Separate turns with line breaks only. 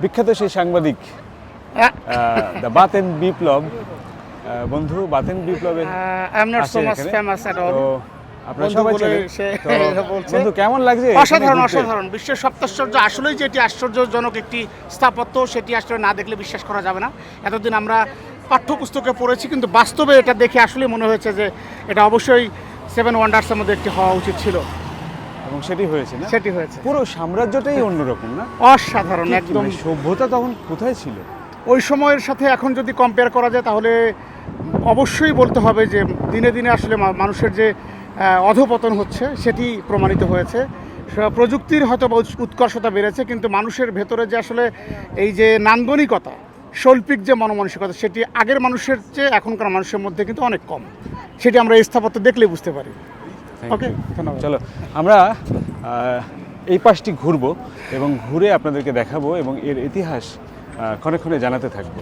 বিখ্যাত সেই সাংবাদিক দ্য বাতেন বিপ্লব বন্ধু বাতেন বিপ্লবের
I am not so much famous at all.
তো আপনারা সবাই চেনেন। তো বন্ধু কেমন লাগছে
অসাধারণ অসাধারণ। বিশ্বের সপ্তাশ্চর্য আসলেই যে এটি আশ্চর্যজনক একটি স্থাপত্য, সেটি আসলে না দেখলে বিশ্বাস করা যাবে না। এতদিন আমরা পাঠ্যপুস্তকে পড়েছি, কিন্তু বাস্তবে এটা দেখে আসলে মনে হয়েছে যে এটা অবশ্যই 7 ওয়ান্ডার্সের মধ্যে একটি হওয়া উচিত ছিল,
এবং সেটি হয়েছে না?
সেটি হয়েছে।
পুরো সাম্রাজ্যটাই অন্যরকম না?
অসাধারণ একদম।
মানে সভ্যতা তখন কোথায় ছিল?
ওই সময়ের সাথে এখন যদি কম্পেয়ার করা যায় তাহলে অবশ্যই বলতে হবে যে দিনে দিনে আসলে মানুষের যে অধপতন হচ্ছে সেটি প্রমাণিত হয়েছে। প্রযুক্তির হয়তো উৎকর্ষতা বেড়েছে, কিন্তু মানুষের ভেতরে যে আসলে এই যে নান্দনিকতা, শৈল্পিক যে মনমানসিকতা, সেটি আগের মানুষের চেয়ে এখনকার মানুষের মধ্যে কিন্তু অনেক কম। সেটি আমরা এই স্থাপত্য দেখলেই বুঝতে পারি। ওকে, ধন্যবাদ।
চলো আমরা এই পাশটি ঘুরবো এবং ঘুরে আপনাদেরকে দেখাবো এবং এর ইতিহাস ক্ষণে ক্ষণে জানাতে থাকবো।